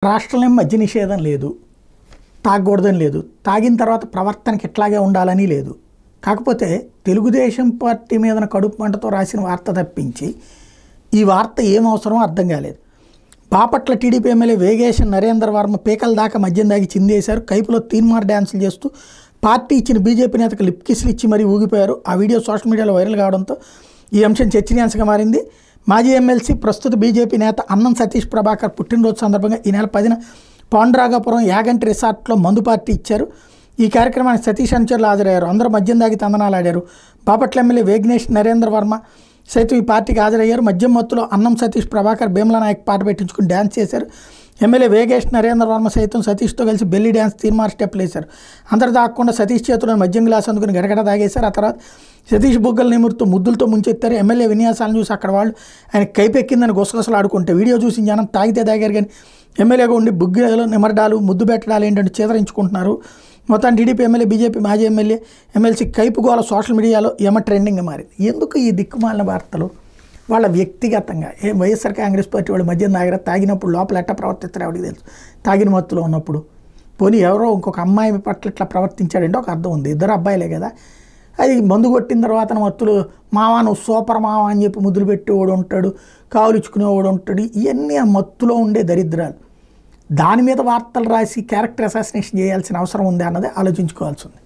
రాష్ట్రంలో మద్య నిషేధం లేదు, తాగకూడదని లేదు, తాగిన తర్వాత ప్రవర్తనకి ఇట్లాగే ఉండాలని లేదు. కాకపోతే తెలుగుదేశం పార్టీ మీద కడుపు మంటతో రాసిన వార్త తప్పించి ఈ వార్త ఏం అవసరమో అర్థం కాలేదు. బాపట్ల టీడీపీ ఎమ్మెల్యే వేగేశన్ నరేంద్ర వర్మ పీకల దాకా మద్యం దాగి చిందేశారు. కైపులో తీన్మార్ డ్యాన్సులు చేస్తూ పార్టీ ఇచ్చిన బీజేపీ నేతకు లిప్ కిస్లు ఇచ్చి మరీ ఊగిపోయారు. ఆ వీడియో సోషల్ మీడియాలో వైరల్ కావడంతో ఈ అంశం చర్చనీయాంశంగా మారింది. మాజీ ఎమ్మెల్సీ ప్రస్తుత బీజేపీ నేత అన్నం సతీష్ ప్రభాకర్ పుట్టినరోజు సందర్భంగా ఈ నెల 10న పాండురాగాపురం యాగంటి రిసార్ట్లో మందు పార్టీ ఇచ్చారు. ఈ కార్యక్రమానికి సతీష్ అనుచరులు హాజరయ్యారు. అందరూ మద్యం దాగి తందనాలు ఆడారు. బాపట్ల ఎమ్మెల్యే వేగ్నేష్ నరేంద్ర వర్మ సైతం ఈ పార్టీకి హాజరయ్యారు. మద్యం మత్తులో అన్నం సతీష్ ప్రభాకర్ భీమలా నాయక్ పాట పెట్టించుకుని డ్యాన్స్ చేశారు. ఎమ్మెల్యే వేగేష్ నరేంద్ర వర్మ సైతం సతీష్తో కలిసి బెల్లి డ్యాన్స్ తీర్మార్ స్టెప్లు వేశారు. అందరు దాక్కుండా సతీష్ చేతిలో మద్యం గ్లాస్ అందుకుని గడగడ తాగేశారు. ఆ తర్వాత సతీష్ బుగ్గల నిమురుతూ ముద్దులతో ముంచెత్తారు. ఎమ్మెల్యే విన్యాసాలను చూసి అక్కడ వాళ్ళు ఆయన కైపెక్కిందని గుసగుసలు ఆడుకుంటే వీడియో చూసి జనం తాగితే తాగారు, కానీ ఎమ్మెల్యేగా ఉండి బుగ్గలు నిమరడాలు ముద్దు పెట్టడాలు ఏంటంటే చేదరించుకుంటున్నారు. మొత్తం టీడీపీ ఎమ్మెల్యే బీజేపీ మాజీ ఎమ్మెల్సీ కైపు గోల సోషల్ మీడియాలో ట్రెండింగ్గా మారింది. ఎందుకు ఈ దిక్కుమాలిన వార్తలు? వాళ్ళ వ్యక్తిగతంగా వైఎస్ఆర్ కాంగ్రెస్ పార్టీ వాళ్ళు మద్యం తాగినప్పుడు లోపల ఎట్లా ప్రవర్తిస్తారు ఎవరికి తెలుసు. తాగిన మత్తులో ఉన్నప్పుడు పోనీ ఎవరో ఇంకొక అమ్మాయి పట్ల ఇట్లా ప్రవర్తించాడంటే ఒక అర్థం ఉంది. ఇద్దరు అబ్బాయిలే కదా. అది మందు కొట్టిన తర్వాత మత్తులు మావా నువ్వు సూపర్ మావా అని చెప్పి ముద్దులు పెట్టేవాడు ఉంటాడు, కావులిచ్చుకునేవాడు ఉంటాడు. ఇవన్నీ ఆ మత్తులో ఉండే దరిద్రాలు. దాని మీద వార్తలు రాసి క్యారెక్టర్ అసాసినేషన్ చేయాల్సిన అవసరం ఉంది అన్నది ఆలోచించుకోవాల్సి ఉంది.